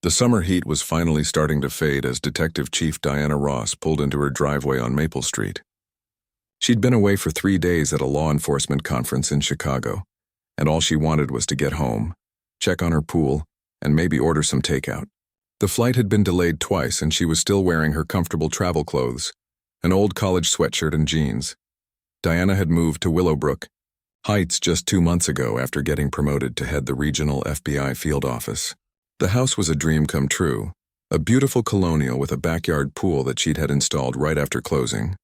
The summer heat was finally starting to fade as Detective Chief Diana Ross pulled into her driveway on Maple Street. She'd been away for 3 days at a law enforcement conference in Chicago, and all she wanted was to get home, check on her pool, and maybe order some takeout. The flight had been delayed twice, and she was still wearing her comfortable travel clothes, an old college sweatshirt and jeans. Diana had moved to Willowbrook Heights just 2 months ago after getting promoted to head the regional FBI field office. The house was a dream come true, a beautiful colonial with a backyard pool that she'd had installed right after closing.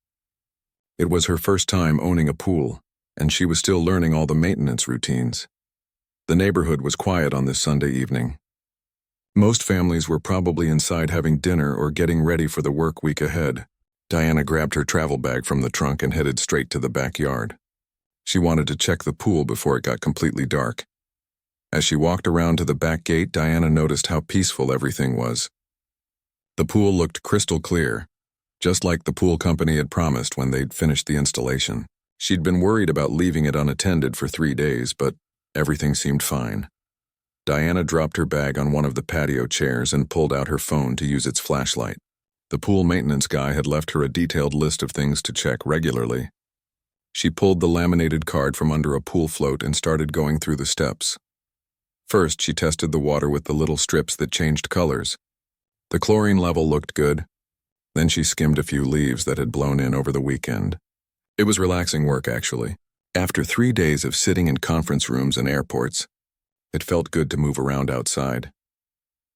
It was her first time owning a pool, and she was still learning all the maintenance routines. The neighborhood was quiet on this Sunday evening. Most families were probably inside having dinner or getting ready for the work week ahead. Diana grabbed her travel bag from the trunk and headed straight to the backyard. She wanted to check the pool before it got completely dark. As she walked around to the back gate, Diana noticed how peaceful everything was. The pool looked crystal clear, just like the pool company had promised when they'd finished the installation. She'd been worried about leaving it unattended for 3 days, but everything seemed fine. Diana dropped her bag on one of the patio chairs and pulled out her phone to use its flashlight. The pool maintenance guy had left her a detailed list of things to check regularly. She pulled the laminated card from under a pool float and started going through the steps. First, she tested the water with the little strips that changed colors. The chlorine level looked good. Then she skimmed a few leaves that had blown in over the weekend. It was relaxing work, actually. After 3 days of sitting in conference rooms and airports, it felt good to move around outside.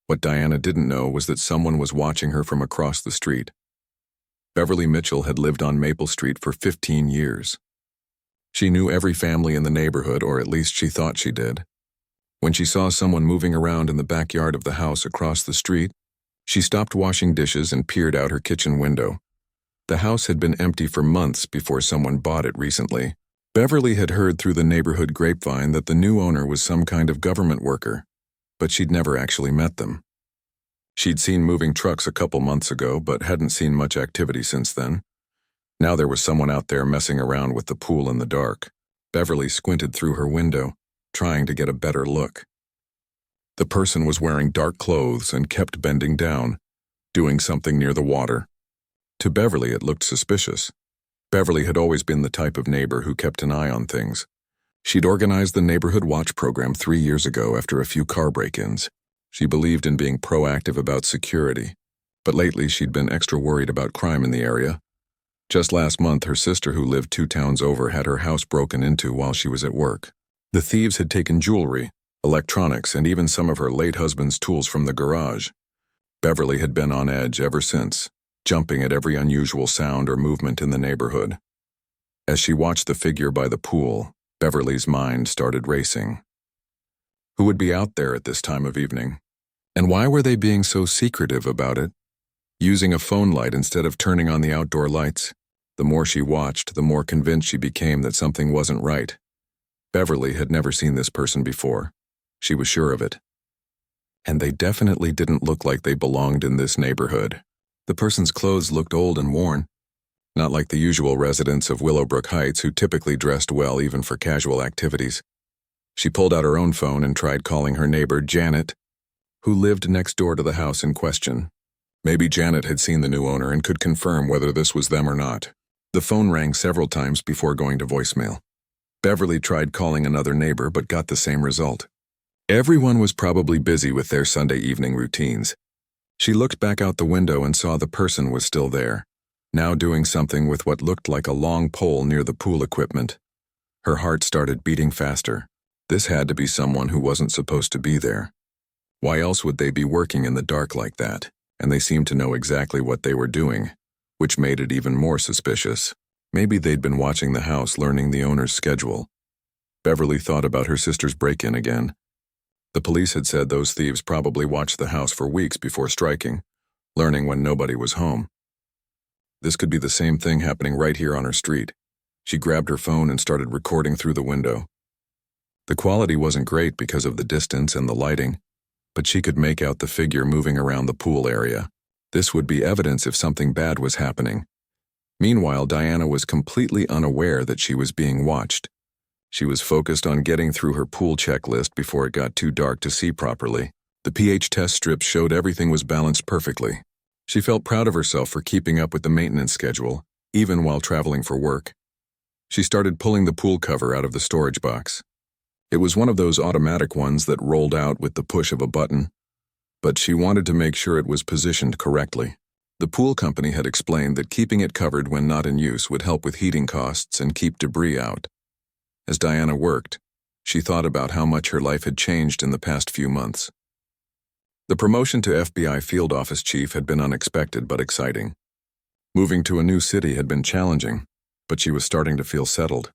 What Diana didn't know was that someone was watching her from across the street. Beverly Mitchell had lived on Maple Street for 15 years. She knew every family in the neighborhood, or at least she thought she did. When she saw someone moving around in the backyard of the house across the street, she stopped washing dishes and peered out her kitchen window. The house had been empty for months before someone bought it recently. Beverly had heard through the neighborhood grapevine that the new owner was some kind of government worker, but she'd never actually met them. She'd seen moving trucks a couple months ago, but hadn't seen much activity since then. Now there was someone out there messing around with the pool in the dark. Beverly squinted through her window, trying to get a better look. The person was wearing dark clothes and kept bending down, doing something near the water. To Beverly, it looked suspicious. Beverly had always been the type of neighbor who kept an eye on things. She'd organized the Neighborhood Watch program 3 years ago after a few car break-ins. She believed in being proactive about security, but lately she'd been extra worried about crime in the area. Just last month, her sister, who lived 2 towns over, had her house broken into while she was at work. The thieves had taken jewelry, electronics, and even some of her late husband's tools from the garage. Beverly had been on edge ever since, jumping at every unusual sound or movement in the neighborhood. As she watched the figure by the pool, Beverly's mind started racing. Who would be out there at this time of evening? And why were they being so secretive about it? Using a phone light instead of turning on the outdoor lights? The more she watched, the more convinced she became that something wasn't right. Beverly had never seen this person before. She was sure of it. And they definitely didn't look like they belonged in this neighborhood. The person's clothes looked old and worn, not like the usual residents of Willowbrook Heights who typically dressed well even for casual activities. She pulled out her own phone and tried calling her neighbor, Janet, who lived next door to the house in question. Maybe Janet had seen the new owner and could confirm whether this was them or not. The phone rang several times before going to voicemail. Beverly tried calling another neighbor but got the same result. Everyone was probably busy with their Sunday evening routines. She looked back out the window and saw the person was still there, now doing something with what looked like a long pole near the pool equipment. Her heart started beating faster. This had to be someone who wasn't supposed to be there. Why else would they be working in the dark like that? And they seemed to know exactly what they were doing, which made it even more suspicious. Maybe they'd been watching the house, learning the owner's schedule. Beverly thought about her sister's break-in again. The police had said those thieves probably watched the house for weeks before striking, learning when nobody was home. This could be the same thing happening right here on her street. She grabbed her phone and started recording through the window. The quality wasn't great because of the distance and the lighting, but she could make out the figure moving around the pool area. This would be evidence if something bad was happening. Meanwhile, Diana was completely unaware that she was being watched. She was focused on getting through her pool checklist before it got too dark to see properly. The pH test strips showed everything was balanced perfectly. She felt proud of herself for keeping up with the maintenance schedule, even while traveling for work. She started pulling the pool cover out of the storage box. It was one of those automatic ones that rolled out with the push of a button, but she wanted to make sure it was positioned correctly. The pool company had explained that keeping it covered when not in use would help with heating costs and keep debris out. As Diana worked, she thought about how much her life had changed in the past few months. The promotion to FBI field office chief had been unexpected but exciting. Moving to a new city had been challenging, but she was starting to feel settled.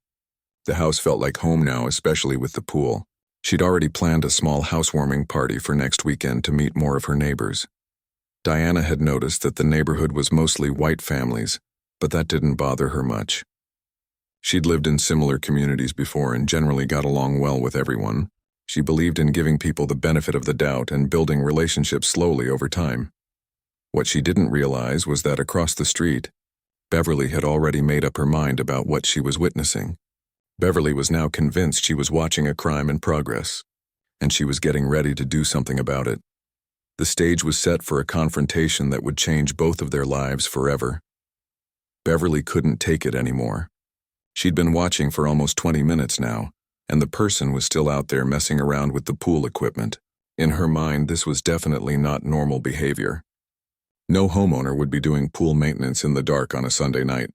The house felt like home now, especially with the pool. She'd already planned a small housewarming party for next weekend to meet more of her neighbors. Diana had noticed that the neighborhood was mostly white families, but that didn't bother her much. She'd lived in similar communities before and generally got along well with everyone. She believed in giving people the benefit of the doubt and building relationships slowly over time. What she didn't realize was that across the street, Beverly had already made up her mind about what she was witnessing. Beverly was now convinced she was watching a crime in progress, and she was getting ready to do something about it. The stage was set for a confrontation that would change both of their lives forever. Beverly couldn't take it anymore. She'd been watching for almost 20 minutes now, and the person was still out there messing around with the pool equipment. In her mind, this was definitely not normal behavior. No homeowner would be doing pool maintenance in the dark on a Sunday night.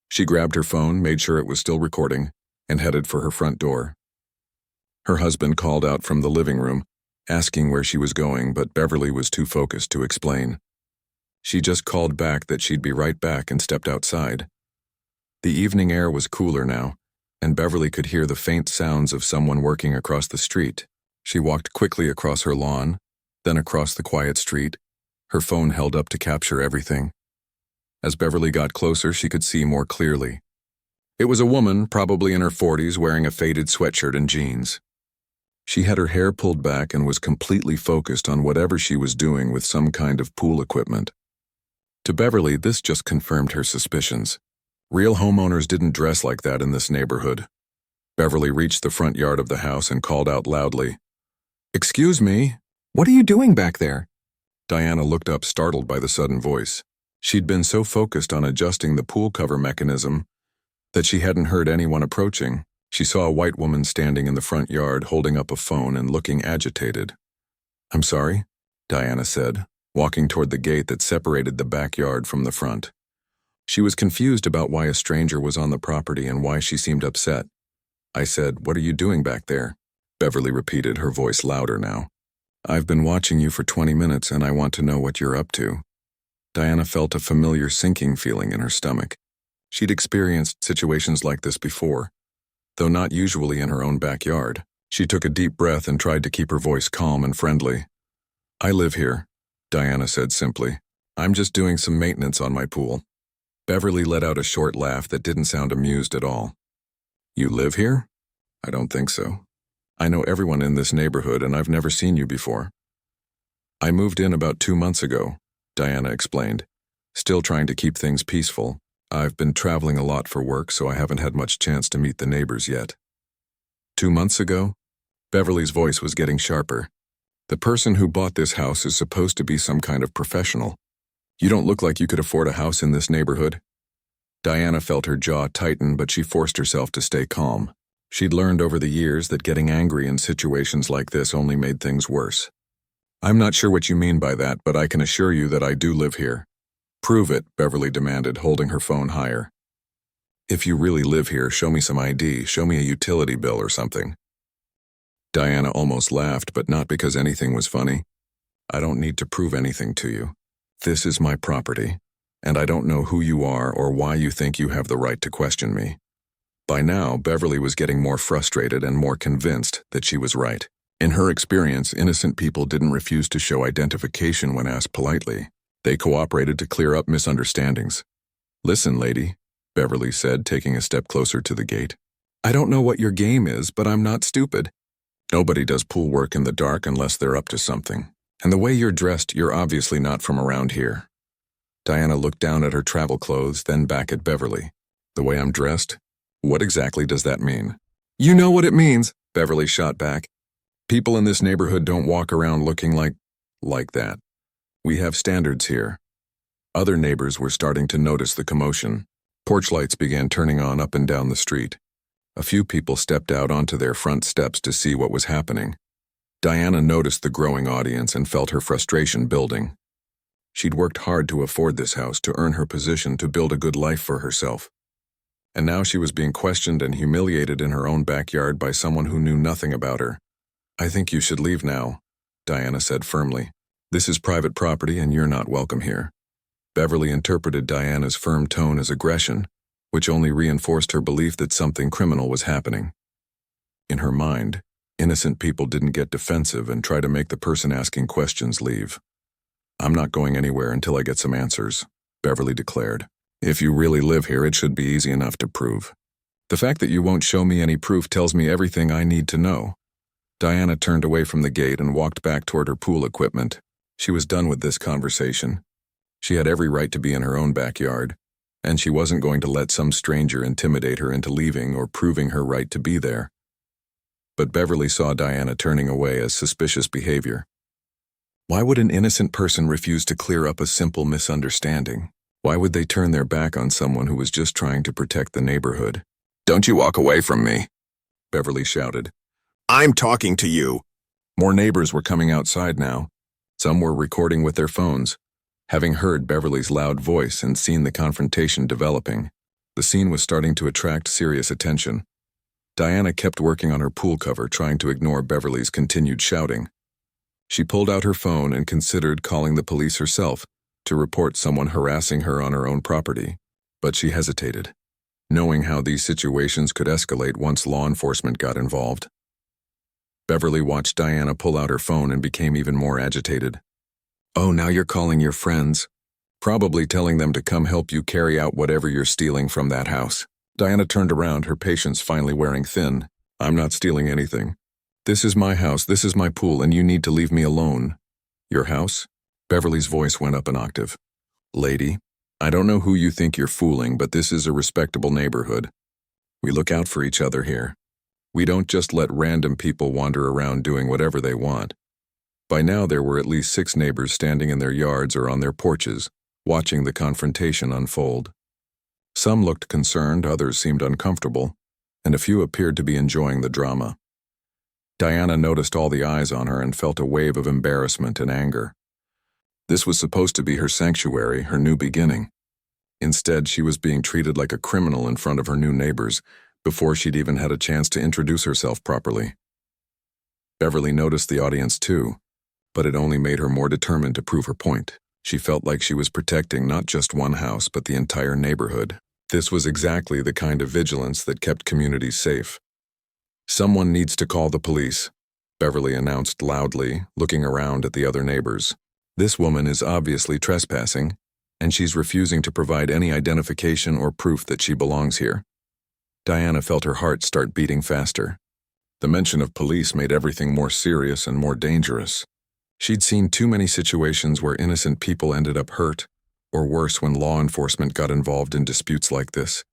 She grabbed her phone, made sure it was still recording, and headed for her front door. Her husband called out from the living room, asking where she was going, but Beverly was too focused to explain. She just called back that she'd be right back and stepped outside. The evening air was cooler now, and Beverly could hear the faint sounds of someone working across the street. She walked quickly across her lawn, then across the quiet street, her phone held up to capture everything. As Beverly got closer, she could see more clearly. It was a woman, probably in her 40s, wearing a faded sweatshirt and jeans. She had her hair pulled back and was completely focused on whatever she was doing with some kind of pool equipment. To Beverly, this just confirmed her suspicions. Real homeowners didn't dress like that in this neighborhood. Beverly reached the front yard of the house and called out loudly, "Excuse me, what are you doing back there?" Diana looked up, startled by the sudden voice. She'd been so focused on adjusting the pool cover mechanism that she hadn't heard anyone approaching. She saw a white woman standing in the front yard, holding up a phone and looking agitated. "I'm sorry," Diana said, walking toward the gate that separated the backyard from the front. She was confused about why a stranger was on the property and why she seemed upset. "I said, what are you doing back there?" Beverly repeated, her voice louder now. "I've been watching you for 20 minutes and I want to know what you're up to." Diana felt a familiar sinking feeling in her stomach. She'd experienced situations like this before, though not usually in her own backyard. She took a deep breath and tried to keep her voice calm and friendly. "I live here," Diana said simply. "I'm just doing some maintenance on my pool." Beverly let out a short laugh that didn't sound amused at all. "You live here?" "I don't think so. I know everyone in this neighborhood and I've never seen you before." "I moved in about 2 months ago," Diana explained, still trying to keep things peaceful. "I've been traveling a lot for work, so I haven't had much chance to meet the neighbors yet." 2 months ago? Beverly's voice was getting sharper. "The person who bought this house is supposed to be some kind of professional. You don't look like you could afford a house in this neighborhood." Diana felt her jaw tighten, but she forced herself to stay calm. She'd learned over the years that getting angry in situations like this only made things worse. "I'm not sure what you mean by that, but I can assure you that I do live here." "Prove it," Beverly demanded, holding her phone higher. "If you really live here, show me some ID, show me a utility bill or something." Diana almost laughed, but not because anything was funny. "I don't need to prove anything to you. This is my property, and I don't know who you are or why you think you have the right to question me." By now, Beverly was getting more frustrated and more convinced that she was right. In her experience, innocent people didn't refuse to show identification when asked politely. They cooperated to clear up misunderstandings. "Listen, lady," Beverly said, taking a step closer to the gate. "I don't know what your game is, but I'm not stupid. Nobody does pool work in the dark unless they're up to something. And the way you're dressed, you're obviously not from around here." Diana looked down at her travel clothes, then back at Beverly. "The way I'm dressed? What exactly does that mean?" "You know what it means," Beverly shot back. People in this neighborhood don't walk around looking like that. We have standards here." Other neighbors were starting to notice the commotion. Porch lights began turning on up and down the street. A few people stepped out onto their front steps to see what was happening. Diana noticed the growing audience and felt her frustration building. She'd worked hard to afford this house, to earn her position, to build a good life for herself. And now she was being questioned and humiliated in her own backyard by someone who knew nothing about her. "I think you should leave now," Diana said firmly. "This is private property and you're not welcome here." Beverly interpreted Diana's firm tone as aggression, which only reinforced her belief that something criminal was happening. In her mind, innocent people didn't get defensive and try to make the person asking questions leave. "I'm not going anywhere until I get some answers," Beverly declared. "If you really live here, it should be easy enough to prove. The fact that you won't show me any proof tells me everything I need to know." Diana turned away from the gate and walked back toward her pool equipment. She was done with this conversation. She had every right to be in her own backyard, and she wasn't going to let some stranger intimidate her into leaving or proving her right to be there. But Beverly saw Diana turning away as suspicious behavior. Why would an innocent person refuse to clear up a simple misunderstanding? Why would they turn their back on someone who was just trying to protect the neighborhood? "Don't you walk away from me," Beverly shouted. "I'm talking to you." More neighbors were coming outside now. Some were recording with their phones. Having heard Beverly's loud voice and seen the confrontation developing, the scene was starting to attract serious attention. Diana kept working on her pool cover, trying to ignore Beverly's continued shouting. She pulled out her phone and considered calling the police herself to report someone harassing her on her own property, but she hesitated, knowing how these situations could escalate once law enforcement got involved. Beverly watched Diana pull out her phone and became even more agitated. "Oh, now you're calling your friends, probably telling them to come help you carry out whatever you're stealing from that house." Diana turned around, her patience finally wearing thin. "I'm not stealing anything. This is my house, this is my pool, and you need to leave me alone." "Your house?" Beverly's voice went up an octave. "Lady, I don't know who you think you're fooling, but this is a respectable neighborhood. We look out for each other here. We don't just let random people wander around doing whatever they want." By now there were at least 6 neighbors standing in their yards or on their porches, watching the confrontation unfold. Some looked concerned, others seemed uncomfortable, and a few appeared to be enjoying the drama. Diana noticed all the eyes on her and felt a wave of embarrassment and anger. This was supposed to be her sanctuary, her new beginning. Instead, she was being treated like a criminal in front of her new neighbors, before she'd even had a chance to introduce herself properly. Beverly noticed the audience too, but it only made her more determined to prove her point. She felt like she was protecting not just one house, but the entire neighborhood. This was exactly the kind of vigilance that kept communities safe. "Someone needs to call the police," Beverly announced loudly, looking around at the other neighbors. "This woman is obviously trespassing, and she's refusing to provide any identification or proof that she belongs here." Diana felt her heart start beating faster. The mention of police made everything more serious and more dangerous. She'd seen too many situations where innocent people ended up hurt, or worse when law enforcement got involved in disputes like this.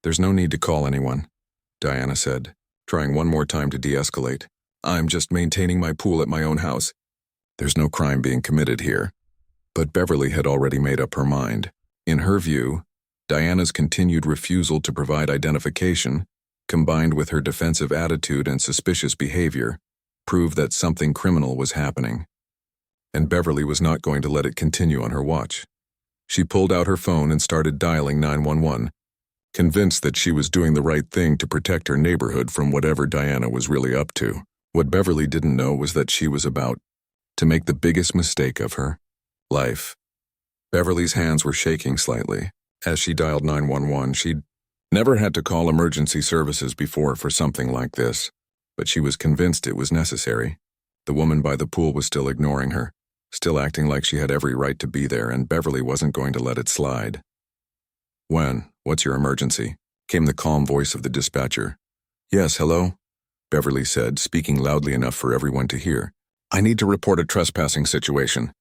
"There's no need to call anyone," Diana said, trying one more time to de-escalate. "I'm just maintaining my pool at my own house. There's no crime being committed here." But Beverly had already made up her mind. In her view, Diana's continued refusal to provide identification, combined with her defensive attitude and suspicious behavior, proved that something criminal was happening. And Beverly was not going to let it continue on her watch. She pulled out her phone and started dialing 911, convinced that she was doing the right thing to protect her neighborhood from whatever Diana was really up to. What Beverly didn't know was that she was about to make the biggest mistake of her life. Beverly's hands were shaking slightly. As she dialed 911, she'd never had to call emergency services before for something like this, but she was convinced it was necessary. The woman by the pool was still ignoring her, still acting like she had every right to be there, and Beverly wasn't going to let it slide. What's your emergency?" came the calm voice of the dispatcher. "Yes, hello?" Beverly said, speaking loudly enough for everyone to hear. "I need to report a trespassing situation.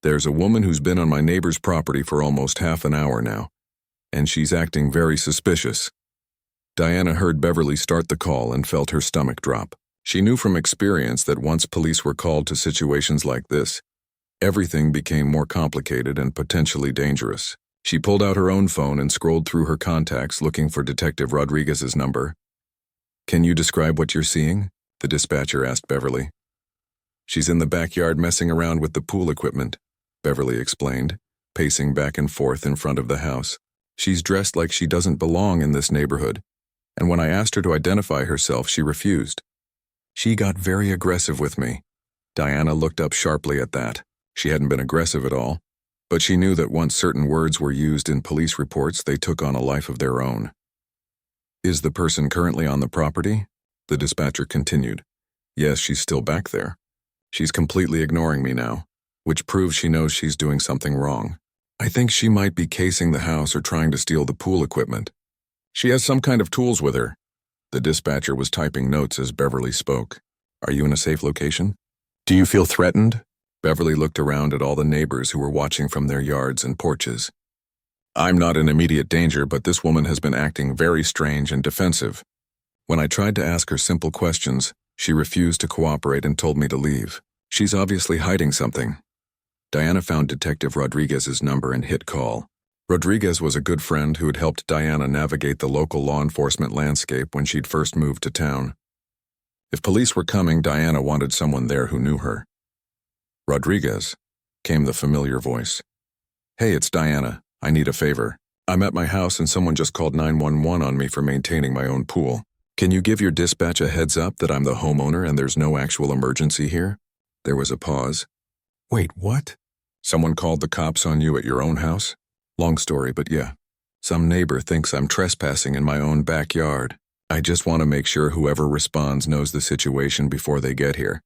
There's a woman who's been on my neighbor's property for almost half an hour now, and she's acting very suspicious." Diana heard Beverly start the call and felt her stomach drop. She knew from experience that once police were called to situations like this, everything became more complicated and potentially dangerous. She pulled out her own phone and scrolled through her contacts looking for Detective Rodriguez's number. "Can you describe what you're seeing?" the dispatcher asked Beverly. "She's in the backyard messing around with the pool equipment," Beverly explained, pacing back and forth in front of the house. "She's dressed like she doesn't belong in this neighborhood, and when I asked her to identify herself, she refused. She got very aggressive with me." Diana looked up sharply at that. She hadn't been aggressive at all, but she knew that once certain words were used in police reports, they took on a life of their own. "Is the person currently on the property?" the dispatcher continued. "Yes, she's still back there. She's completely ignoring me now, which proves she knows she's doing something wrong. I think she might be casing the house or trying to steal the pool equipment. She has some kind of tools with her." The dispatcher was typing notes as Beverly spoke. "Are you in a safe location? Do you feel threatened?" Beverly looked around at all the neighbors who were watching from their yards and porches. "I'm not in immediate danger, but this woman has been acting very strange and defensive. When I tried to ask her simple questions, she refused to cooperate and told me to leave. She's obviously hiding something." Diana found Detective Rodriguez's number and hit call. Rodriguez was a good friend who had helped Diana navigate the local law enforcement landscape when she'd first moved to town. If police were coming, Diana wanted someone there who knew her. "Rodriguez," came the familiar voice. "Hey, it's Diana. I need a favor. I'm at my house and someone just called 911 on me for maintaining my own pool. Can you give your dispatch a heads up that I'm the homeowner and there's no actual emergency here?" There was a pause. "Wait, what? Someone called the cops on you at your own house?" "Long story, but yeah. Some neighbor thinks I'm trespassing in my own backyard. I just want to make sure whoever responds knows the situation before they get here."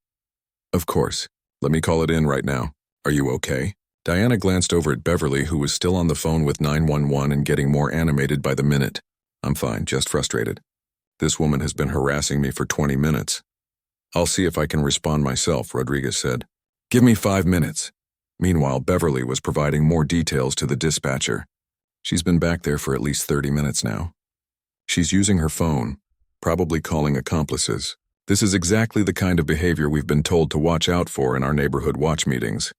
"Of course. Let me call it in right now. Are you okay?" Diana glanced over at Beverly, who was still on the phone with 911 and getting more animated by the minute. "I'm fine, just frustrated. This woman has been harassing me for 20 minutes. I'll see if I can respond myself," Rodriguez said. "Give me 5 minutes." Meanwhile, Beverly was providing more details to the dispatcher. "She's been back there for at least 30 minutes now. She's using her phone, probably calling accomplices. This is exactly the kind of behavior we've been told to watch out for in our neighborhood watch meetings.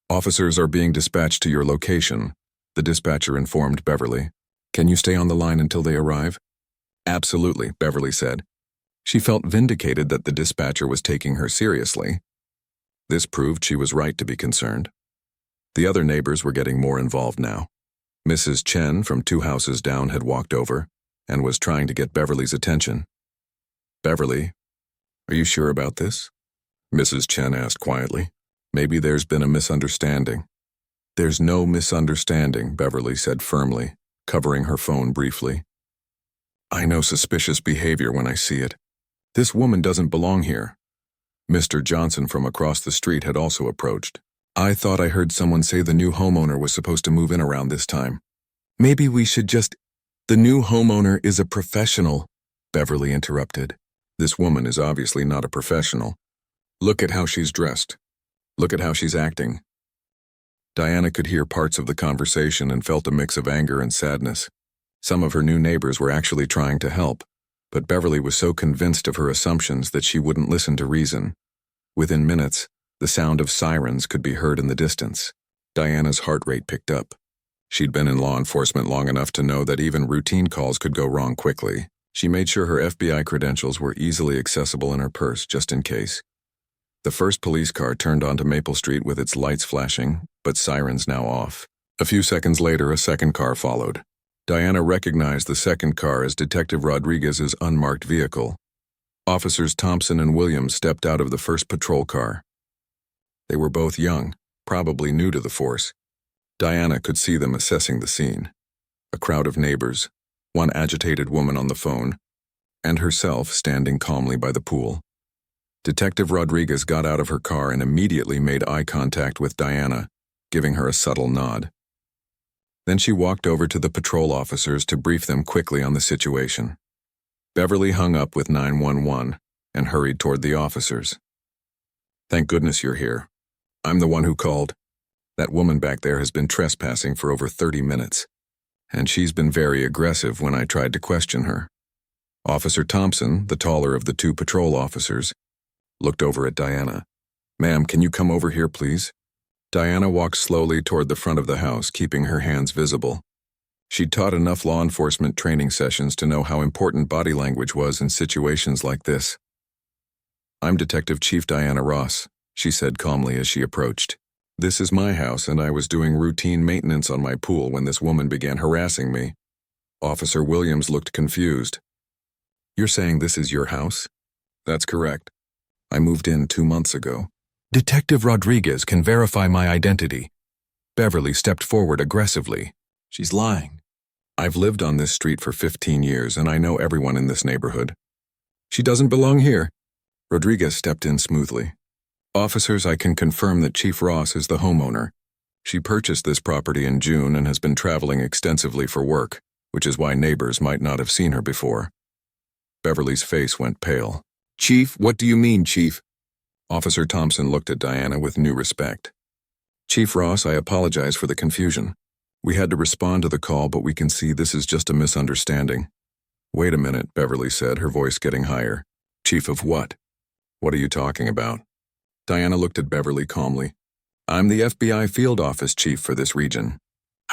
Officers are being dispatched to your location," the dispatcher informed Beverly. "Can you stay on the line until they arrive?" "Absolutely," Beverly said. She felt vindicated that the dispatcher was taking her seriously. This proved she was right to be concerned. The other neighbors were getting more involved now. Mrs. Chen from 2 houses down had walked over and was trying to get Beverly's attention. "Beverly, are you sure about this?" Mrs. Chen asked quietly. "Maybe there's been a misunderstanding." "There's no misunderstanding," Beverly said firmly, covering her phone briefly. "I know suspicious behavior when I see it. This woman doesn't belong here." Mr. Johnson from across the street had also approached. "I thought I heard someone say the new homeowner was supposed to move in around this time. Maybe we should just—" "The new homeowner is a professional," Beverly interrupted. "This woman is obviously not a professional. Look at how she's dressed. Look at how she's acting." Diana could hear parts of the conversation and felt a mix of anger and sadness. Some of her new neighbors were actually trying to help, but Beverly was so convinced of her assumptions that she wouldn't listen to reason. Within minutes, the sound of sirens could be heard in the distance. Diana's heart rate picked up. She'd been in law enforcement long enough to know that even routine calls could go wrong quickly. She made sure her FBI credentials were easily accessible in her purse, just in case. The first police car turned onto Maple Street with its lights flashing, but sirens now off. A few seconds later, a second car followed. Diana recognized the second car as Detective Rodriguez's unmarked vehicle. Officers Thompson and Williams stepped out of the first patrol car. They were both young, probably new to the force. Diana could see them assessing the scene. A crowd of neighbors, one agitated woman on the phone, and herself standing calmly by the pool. Detective Rodriguez got out of her car and immediately made eye contact with Diana, giving her a subtle nod. Then she walked over to the patrol officers to brief them quickly on the situation. Beverly hung up with 911 and hurried toward the officers. "Thank goodness you're here. I'm the one who called. That woman back there has been trespassing for over 30 minutes, and she's been very aggressive when I tried to question her." Officer Thompson, the taller of the two patrol officers, looked over at Diana. "Ma'am, can you come over here, please?" Diana walked slowly toward the front of the house, keeping her hands visible. She'd taught enough law enforcement training sessions to know how important body language was in situations like this. "I'm Detective Chief Diana Ross," she said calmly as she approached. "This is my house, and I was doing routine maintenance on my pool when this woman began harassing me." Officer Williams looked confused. "You're saying this is your house?" "That's correct. I moved in 2 months ago." "Detective Rodriguez can verify my identity." Beverly stepped forward aggressively. "She's lying. I've lived on this street for 15 years, and I know everyone in this neighborhood." "She doesn't belong here." Rodriguez stepped in smoothly. "Officers, I can confirm that Chief Ross is the homeowner. She purchased this property in June and has been traveling extensively for work, which is why neighbors might not have seen her before." Beverly's face went pale. "Chief, what do you mean, Chief?" Officer Thompson looked at Diana with new respect. "Chief Ross, I apologize for the confusion. We had to respond to the call, but we can see this is just a misunderstanding." "Wait a minute," Beverly said, her voice getting higher. "Chief of what? What are you talking about?" Diana looked at Beverly calmly. "I'm the FBI field office chief for this region.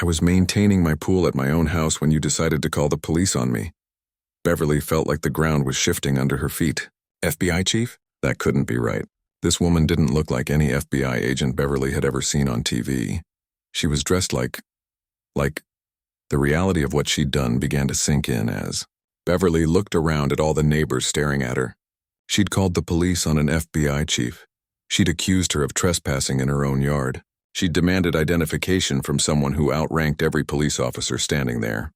I was maintaining my pool at my own house when you decided to call the police on me." Beverly felt like the ground was shifting under her feet. "FBI chief? That couldn't be right. This woman didn't look like any FBI agent Beverly had ever seen on TV. She was dressed like... The reality of what she'd done began to sink in as Beverly looked around at all the neighbors staring at her. She'd called the police on an FBI chief. She'd accused her of trespassing in her own yard. She'd demanded identification from someone who outranked every police officer standing there.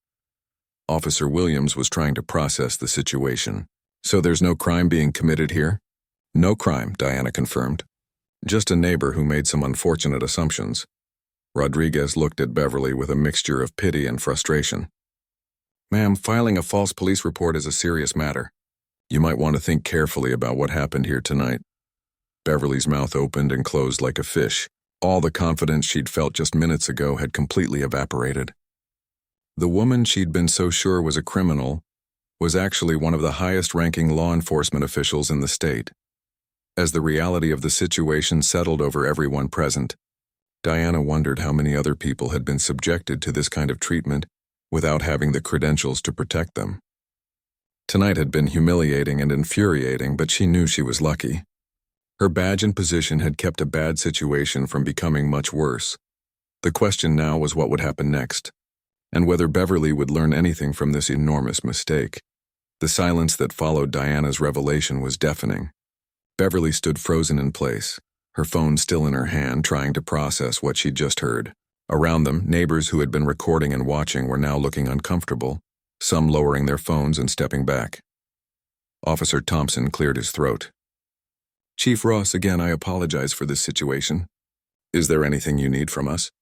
Officer Williams was trying to process the situation. "So there's no crime being committed here?" "No crime," Diana confirmed. "Just a neighbor who made some unfortunate assumptions." Rodriguez looked at Beverly with a mixture of pity and frustration. "Ma'am, filing a false police report is a serious matter. You might want to think carefully about what happened here tonight." Beverly's mouth opened and closed like a fish. All the confidence she'd felt just minutes ago had completely evaporated. The woman she'd been so sure was a criminal was actually one of the highest-ranking law enforcement officials in the state. As the reality of the situation settled over everyone present, Diana wondered how many other people had been subjected to this kind of treatment without having the credentials to protect them. Tonight had been humiliating and infuriating, but she knew she was lucky. Her badge and position had kept a bad situation from becoming much worse. The question now was what would happen next, and whether Beverly would learn anything from this enormous mistake. The silence that followed Diana's revelation was deafening. Beverly stood frozen in place, her phone still in her hand, trying to process what she'd just heard. Around them, neighbors who had been recording and watching were now looking uncomfortable, some lowering their phones and stepping back. Officer Thompson cleared his throat. "Chief Ross, again, I apologize for this situation. Is there anything you need from us?"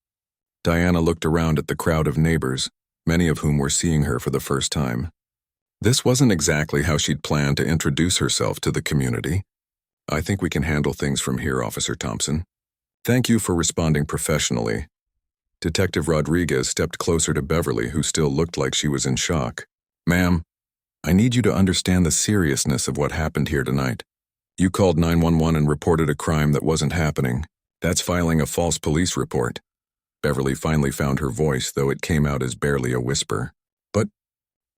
Diana looked around at the crowd of neighbors, many of whom were seeing her for the first time. This wasn't exactly how she'd planned to introduce herself to the community. "I think we can handle things from here, Officer Thompson. Thank you for responding professionally." Detective Rodriguez stepped closer to Beverly, who still looked like she was in shock. "Ma'am, I need you to understand the seriousness of what happened here tonight. You called 911 and reported a crime that wasn't happening. That's filing a false police report." Beverly finally found her voice, though it came out as barely a whisper.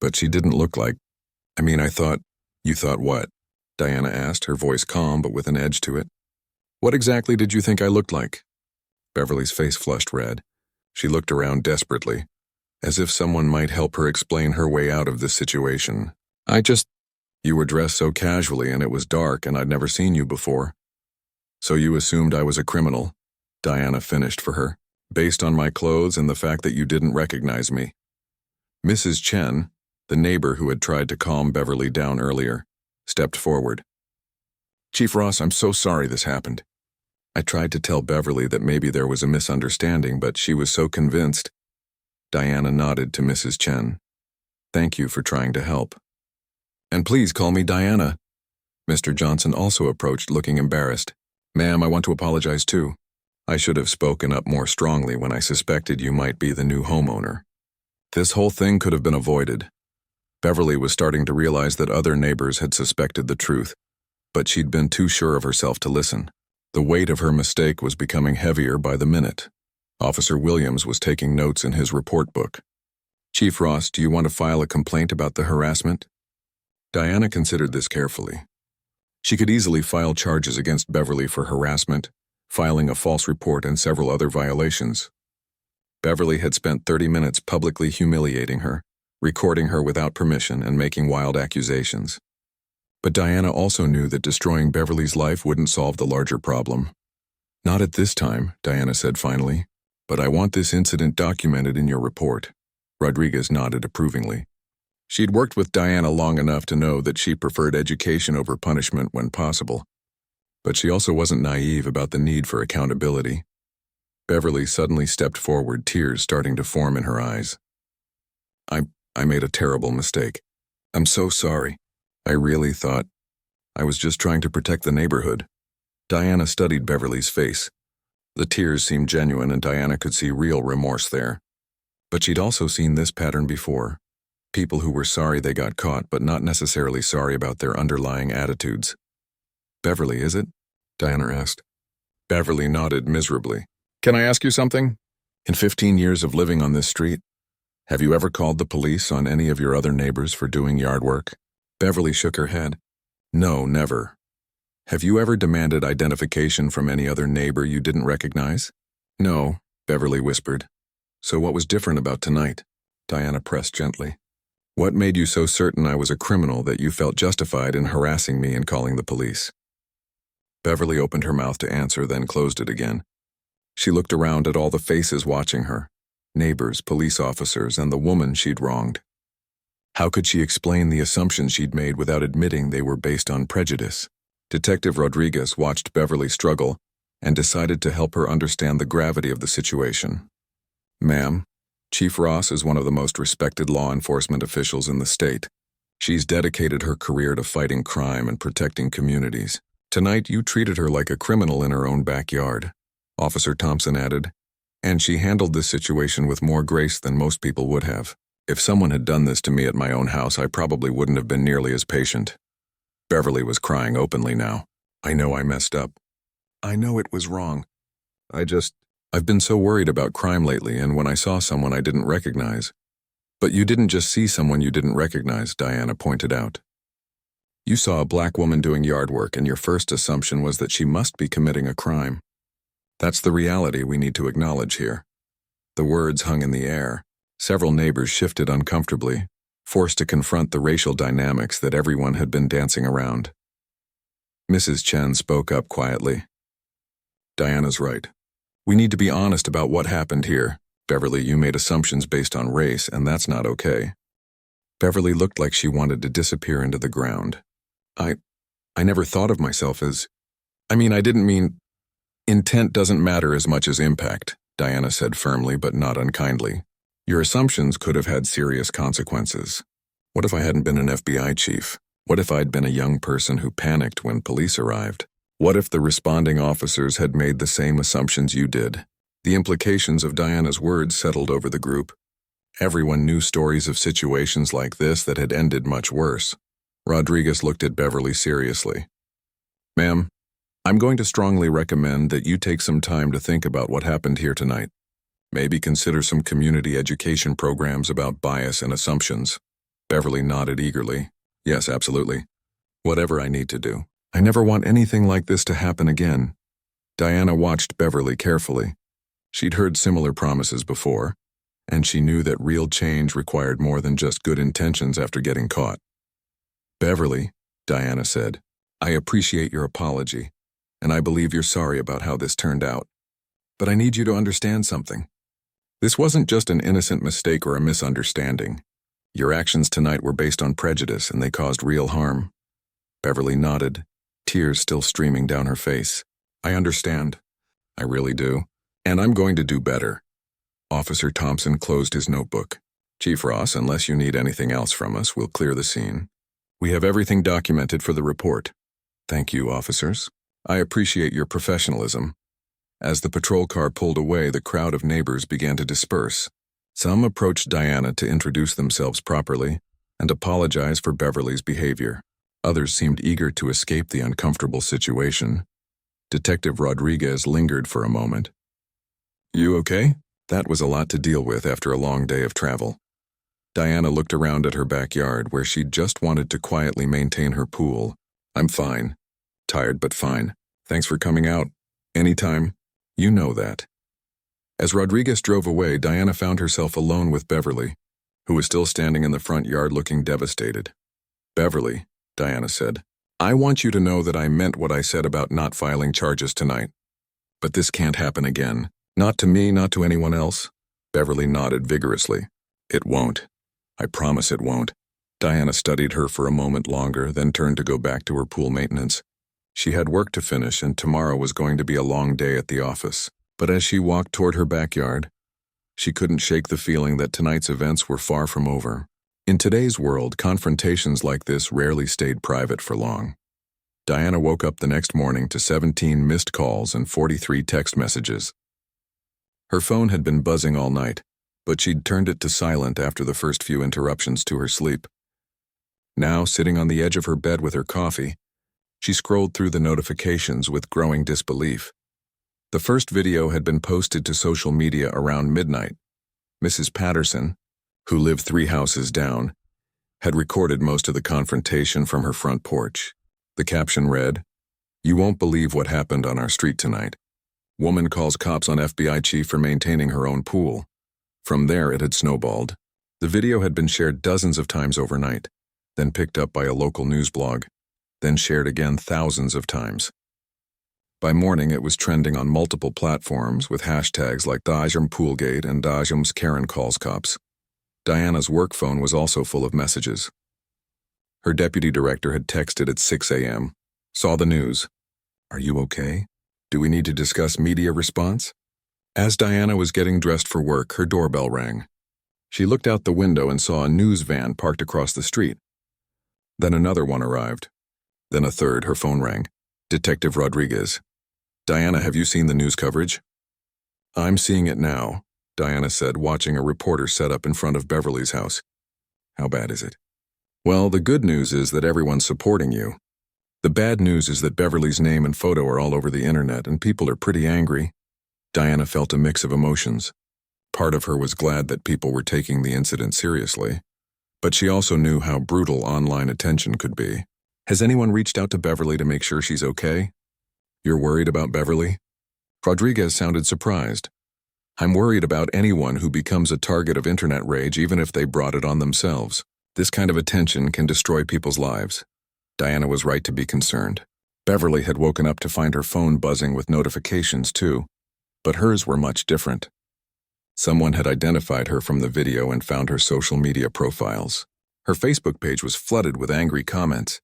But she didn't look like... I thought... You thought what?" Diana asked, her voice calm but with an edge to it. "What exactly did you think I looked like?" Beverly's face flushed red. She looked around desperately, as if someone might help her explain her way out of this situation. You were dressed so casually and it was dark and I'd never seen you before. So you assumed I was a criminal," Diana finished for her, "based on my clothes and the fact that you didn't recognize me." Mrs. Chen, the neighbor who had tried to calm Beverly down earlier, stepped forward. "Chief Ross, I'm so sorry this happened. I tried to tell Beverly that maybe there was a misunderstanding, but she was so convinced." Diana nodded to Mrs. Chen. "Thank you for trying to help. And please call me Diana." Mr. Johnson also approached, looking embarrassed. "Ma'am, I want to apologize too. I should have spoken up more strongly when I suspected you might be the new homeowner. This whole thing could have been avoided." Beverly was starting to realize that other neighbors had suspected the truth, but she'd been too sure of herself to listen. The weight of her mistake was becoming heavier by the minute. Officer Williams was taking notes in his report book. "Chief Ross, do you want to file a complaint about the harassment?" Diana considered this carefully. She could easily file charges against Beverly for harassment, filing a false report, and several other violations. Beverly had spent 30 minutes publicly humiliating her, recording her without permission, and making wild accusations. But Diana also knew that destroying Beverly's life wouldn't solve the larger problem. "Not at this time," Diana said finally, "but I want this incident documented in your report." Rodriguez nodded approvingly. She'd worked with Diana long enough to know that she preferred education over punishment when possible. But she also wasn't naive about the need for accountability. Beverly suddenly stepped forward, tears starting to form in her eyes. I made a terrible mistake. I'm so sorry. I really thought I was just trying to protect the neighborhood." Diana studied Beverly's face. The tears seemed genuine, and Diana could see real remorse there. But she'd also seen this pattern before. People who were sorry they got caught, but not necessarily sorry about their underlying attitudes. "Beverly, is it?" Diana asked. Beverly nodded miserably. "Can I ask you something? In 15 years of living on this street, have you ever called the police on any of your other neighbors for doing yard work?" Beverly shook her head. "No, never." "Have you ever demanded identification from any other neighbor you didn't recognize?" "No," Beverly whispered. "So what was different about tonight?" Diana pressed gently. "What made you so certain I was a criminal that you felt justified in harassing me and calling the police?" Beverly opened her mouth to answer, then closed it again. She looked around at all the faces watching her, neighbors, police officers, and the woman she'd wronged. How could she explain the assumptions she'd made without admitting they were based on prejudice? Detective Rodriguez watched Beverly struggle and decided to help her understand the gravity of the situation. "Ma'am, Chief Ross is one of the most respected law enforcement officials in the state. She's dedicated her career to fighting crime and protecting communities. Tonight, you treated her like a criminal in her own backyard," Officer Thompson added, "and she handled this situation with more grace than most people would have. If someone had done this to me at my own house, I probably wouldn't have been nearly as patient." Beverly was crying openly now. "I know I messed up. I know it was wrong. I've been so worried about crime lately, and when I saw someone I didn't recognize." "But you didn't just see someone you didn't recognize," Diana pointed out. "You saw a black woman doing yard work, and your first assumption was that she must be committing a crime. That's the reality we need to acknowledge here." The words hung in the air. Several neighbors shifted uncomfortably, forced to confront the racial dynamics that everyone had been dancing around. Mrs. Chen spoke up quietly. "Diana's right. We need to be honest about what happened here. Beverly, you made assumptions based on race, and that's not okay." Beverly looked like she wanted to disappear into the ground. I never thought of myself as... I didn't mean... Intent doesn't matter as much as impact," Diana said firmly but not unkindly. "Your assumptions could have had serious consequences. What if I hadn't been an FBI chief? What if I'd been a young person who panicked when police arrived? What if the responding officers had made the same assumptions you did?" The implications of Diana's words settled over the group. Everyone knew stories of situations like this that had ended much worse. Rodriguez looked at Beverly seriously. "Ma'am, I'm going to strongly recommend that you take some time to think about what happened here tonight. Maybe consider some community education programs about bias and assumptions." Beverly nodded eagerly. "Yes, absolutely. Whatever I need to do. I never want anything like this to happen again." Diana watched Beverly carefully. She'd heard similar promises before, and she knew that real change required more than just good intentions after getting caught. "Beverly," Diana said, "I appreciate your apology, and I believe you're sorry about how this turned out. But I need you to understand something. This wasn't just an innocent mistake or a misunderstanding. Your actions tonight were based on prejudice, and they caused real harm." Beverly nodded, tears still streaming down her face. "I understand. I really do. And I'm going to do better." Officer Thompson closed his notebook. "Chief Ross, unless you need anything else from us, we'll clear the scene. We have everything documented for the report." "Thank you, officers. I appreciate your professionalism." As the patrol car pulled away, the crowd of neighbors began to disperse. Some approached Diana to introduce themselves properly, and apologize for Beverly's behavior. Others seemed eager to escape the uncomfortable situation. Detective Rodriguez lingered for a moment. "You okay?" That was a lot to deal with after a long day of travel. Diana looked around at her backyard where she'd just wanted to quietly maintain her pool. "I'm fine. Tired but fine. Thanks for coming out. Anytime. You know that." As Rodriguez drove away, Diana found herself alone with Beverly, who was still standing in the front yard looking devastated. "Beverly," Diana said, "I want you to know that I meant what I said about not filing charges tonight. But this can't happen again. Not to me, not to anyone else." Beverly nodded vigorously. "It won't. I promise it won't." Diana studied her for a moment longer, then turned to go back to her pool maintenance. She had work to finish, and tomorrow was going to be a long day at the office. But as she walked toward her backyard, she couldn't shake the feeling that tonight's events were far from over. In today's world, confrontations like this rarely stayed private for long. Diana woke up the next morning to 17 missed calls and 43 text messages. Her phone had been buzzing all night, but she'd turned it to silent after the first few interruptions to her sleep. Now, sitting on the edge of her bed with her coffee, she scrolled through the notifications with growing disbelief. The first video had been posted to social media around midnight. Mrs. Patterson, who lived 3 houses down, had recorded most of the confrontation from her front porch. The caption read, "You won't believe what happened on our street tonight. Woman calls cops on FBI chief for maintaining her own pool." From there, it had snowballed. The video had been shared dozens of times overnight, then picked up by a local news blog, then shared again thousands of times. By morning, it was trending on multiple platforms with hashtags like Dajum Poolgate and Dajum's Karen calls cops. Diana's work phone was also full of messages. Her deputy director had texted at 6 a.m. "Saw the news. Are you okay? Do we need to discuss media response?" As Diana was getting dressed for work, her doorbell rang. She looked out the window and saw a news van parked across the street. Then another one arrived. Then a third. Her phone rang. "Detective Rodriguez." "Diana, have you seen the news coverage?" "I'm seeing it now," Diana said, watching a reporter set up in front of Beverly's house. "How bad is it?" "Well, the good news is that everyone's supporting you. The bad news is that Beverly's name and photo are all over the internet and people are pretty angry." Diana felt a mix of emotions. Part of her was glad that people were taking the incident seriously, but she also knew how brutal online attention could be. "Has anyone reached out to Beverly to make sure she's okay?" "You're worried about Beverly?" Rodriguez sounded surprised. "I'm worried about anyone who becomes a target of internet rage, even if they brought it on themselves. This kind of attention can destroy people's lives." Diana was right to be concerned. Beverly had woken up to find her phone buzzing with notifications too, but hers were much different. Someone had identified her from the video and found her social media profiles. Her Facebook page was flooded with angry comments.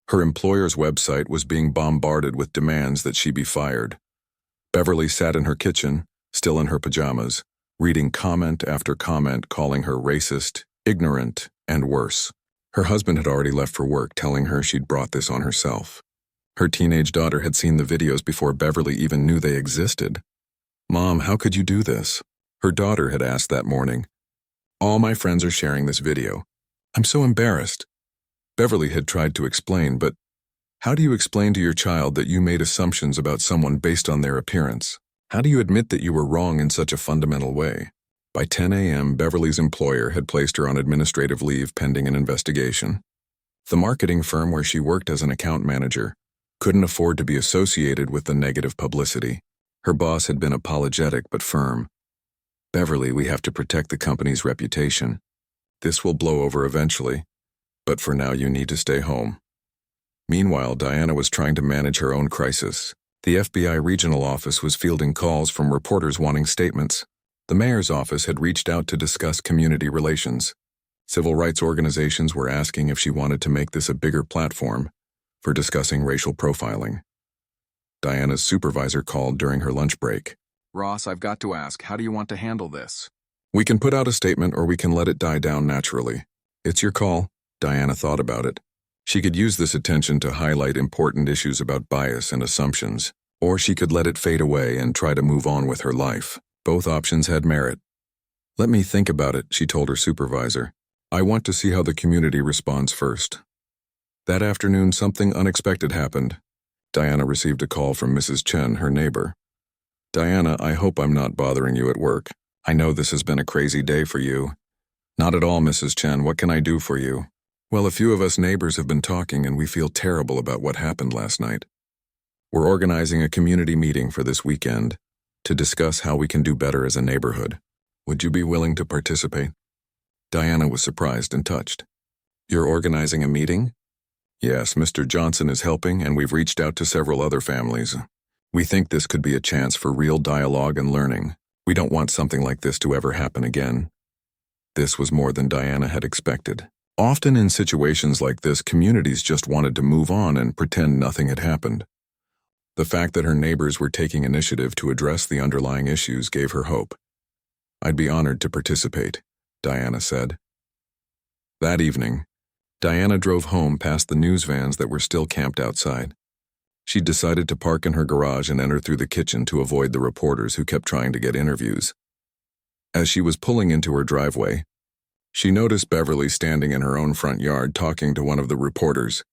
Her employer's website was being bombarded with demands that she be fired. Beverly sat in her kitchen, still in her pajamas, reading comment after comment calling her racist, ignorant, and worse. Her husband had already left for work, telling her she'd brought this on herself. Her teenage daughter had seen the videos before Beverly even knew they existed. "Mom, how could you do this?" Her daughter had asked that morning. "All my friends are sharing this video. I'm so embarrassed." Beverly had tried to explain, but how do you explain to your child that you made assumptions about someone based on their appearance? How do you admit that you were wrong in such a fundamental way? By 10 a.m., Beverly's employer had placed her on administrative leave pending an investigation. The marketing firm where she worked as an account manager couldn't afford to be associated with the negative publicity. Her boss had been apologetic but firm. "Beverly, we have to protect the company's reputation. This will blow over eventually, but for now you need to stay home." Meanwhile, Diana was trying to manage her own crisis. The FBI regional office was fielding calls from reporters wanting statements. The mayor's office had reached out to discuss community relations. Civil rights organizations were asking if she wanted to make this a bigger platform for discussing racial profiling. Diana's supervisor called during her lunch break. "Ross, I've got to ask, how do you want to handle this?" "We can put out a statement or we can let it die down naturally. It's your call." Diana thought about it. She could use this attention to highlight important issues about bias and assumptions, or she could let it fade away and try to move on with her life. Both options had merit. "Let me think about it," she told her supervisor. I want to see how the community responds first. That afternoon, something unexpected happened. Diana received a call from Mrs. Chen, her neighbor. "Diana, I hope I'm not bothering you at work. I know this has been a crazy day for you." "Not at all, Mrs. Chen. What can I do for you?" "Well, a few of us neighbors have been talking and we feel terrible about what happened last night. We're organizing a community meeting for this weekend to discuss how we can do better as a neighborhood. Would you be willing to participate?" Diana was surprised and touched. "You're organizing a meeting?" "Yes, Mr. Johnson is helping and we've reached out to several other families. We think this could be a chance for real dialogue and learning. We don't want something like this to ever happen again." This was more than Diana had expected. Often in situations like this, communities just wanted to move on and pretend nothing had happened. The fact that her neighbors were taking initiative to address the underlying issues gave her hope. "I'd be honored to participate," Diana said. That evening, Diana drove home past the news vans that were still camped outside. She decided to park in her garage and enter through the kitchen to avoid the reporters who kept trying to get interviews. As she was pulling into her driveway, she noticed Beverly standing in her own front yard talking to one of the reporters.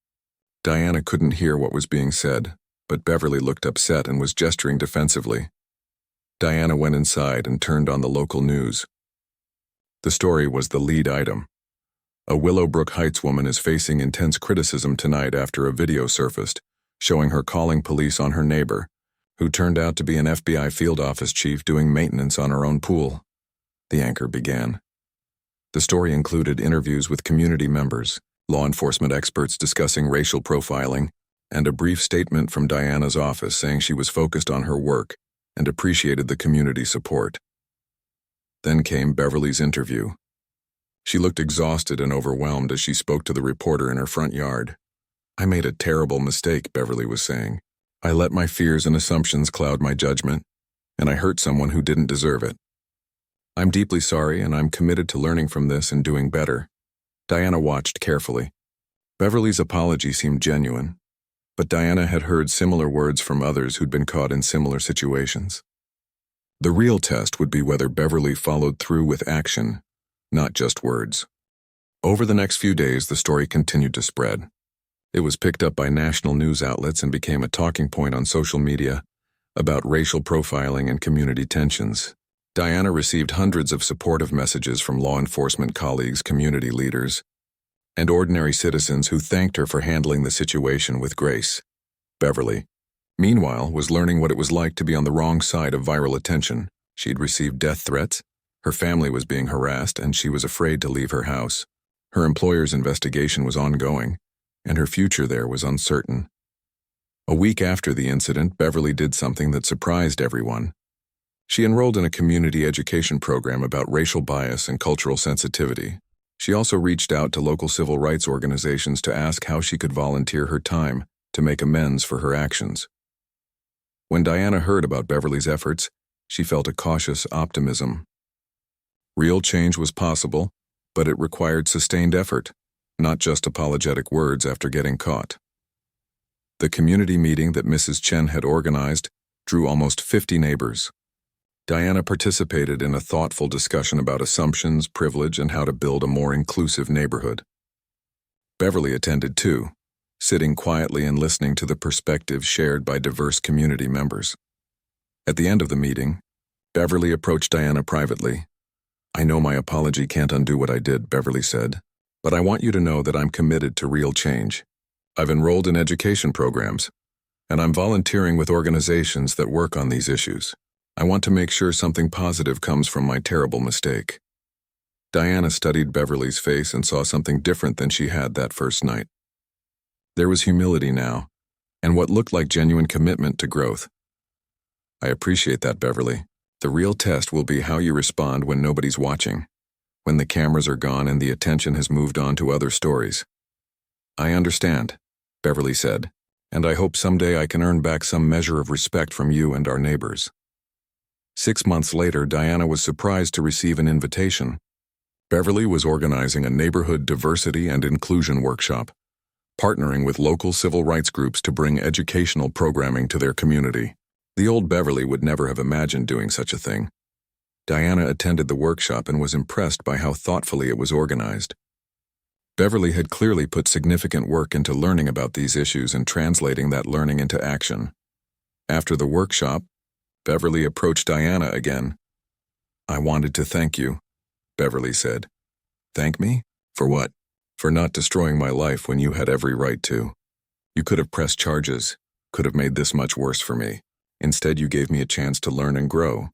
Diana couldn't hear what was being said, but Beverly looked upset and was gesturing defensively. Diana went inside and turned on the local news. The story was the lead item. A Willowbrook Heights woman is facing intense criticism tonight after a video surfaced, showing her calling police on her neighbor, who turned out to be an FBI field office chief doing maintenance on her own pool. The anchor began. The story included interviews with community members, law enforcement experts discussing racial profiling, and a brief statement from Diana's office saying she was focused on her work and appreciated the community support. Then came Beverly's interview. She looked exhausted and overwhelmed as she spoke to the reporter in her front yard. "I made a terrible mistake," Beverly was saying. "I let my fears and assumptions cloud my judgment, and I hurt someone who didn't deserve it. I'm deeply sorry, and I'm committed to learning from this and doing better." Diana watched carefully. Beverly's apology seemed genuine, but Diana had heard similar words from others who'd been caught in similar situations. The real test would be whether Beverly followed through with action, not just words. Over the next few days, the story continued to spread. It was picked up by national news outlets and became a talking point on social media about racial profiling and community tensions. Diana received hundreds of supportive messages from law enforcement colleagues, community leaders, and ordinary citizens who thanked her for handling the situation with grace. Beverly, meanwhile, was learning what it was like to be on the wrong side of viral attention. She'd received death threats, her family was being harassed, and she was afraid to leave her house. Her employer's investigation was ongoing, and her future there was uncertain. A week after the incident, Beverly did something that surprised everyone. She enrolled in a community education program about racial bias and cultural sensitivity. She also reached out to local civil rights organizations to ask how she could volunteer her time to make amends for her actions. When Diana heard about Beverly's efforts, she felt a cautious optimism. Real change was possible, but it required sustained effort, not just apologetic words after getting caught. The community meeting that Mrs. Chen had organized drew almost 50 neighbors. Diana participated in a thoughtful discussion about assumptions, privilege, and how to build a more inclusive neighborhood. Beverly attended too, sitting quietly and listening to the perspectives shared by diverse community members. At the end of the meeting, Beverly approached Diana privately. "I know my apology can't undo what I did," Beverly said, "but I want you to know that I'm committed to real change. I've enrolled in education programs, and I'm volunteering with organizations that work on these issues. I want to make sure something positive comes from my terrible mistake." Diana studied Beverly's face and saw something different than she had that first night. There was humility now, and what looked like genuine commitment to growth. "I appreciate that, Beverly. The real test will be how you respond when nobody's watching, when the cameras are gone and the attention has moved on to other stories." "I understand," Beverly said, "and I hope someday I can earn back some measure of respect from you and our neighbors." 6 months later, Diana was surprised to receive an invitation. Beverly was organizing a neighborhood diversity and inclusion workshop, partnering with local civil rights groups to bring educational programming to their community. The old Beverly would never have imagined doing such a thing. Diana attended the workshop and was impressed by how thoughtfully it was organized. Beverly had clearly put significant work into learning about these issues and translating that learning into action. After the workshop, Beverly approached Diana again. "I wanted to thank you," Beverly said. "Thank me? For what?" "For not destroying my life when you had every right to. You could have pressed charges, could have made this much worse for me. Instead, you gave me a chance to learn and grow."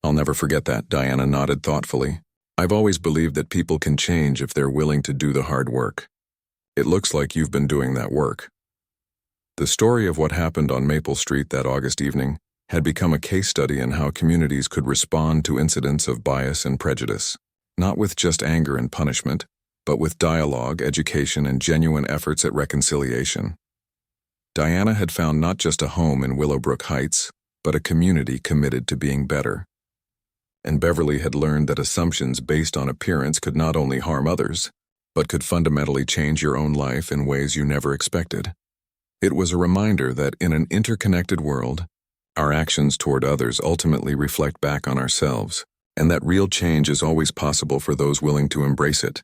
"I'll never forget that," Diana nodded thoughtfully. "I've always believed that people can change if they're willing to do the hard work. It looks like you've been doing that work." The story of what happened on Maple Street that August evening had become a case study in how communities could respond to incidents of bias and prejudice, not with just anger and punishment, but with dialogue, education, and genuine efforts at reconciliation. Diana had found not just a home in Willowbrook Heights, but a community committed to being better. And Beverly had learned that assumptions based on appearance could not only harm others, but could fundamentally change your own life in ways you never expected. It was a reminder that in an interconnected world, our actions toward others ultimately reflect back on ourselves, and that real change is always possible for those willing to embrace it.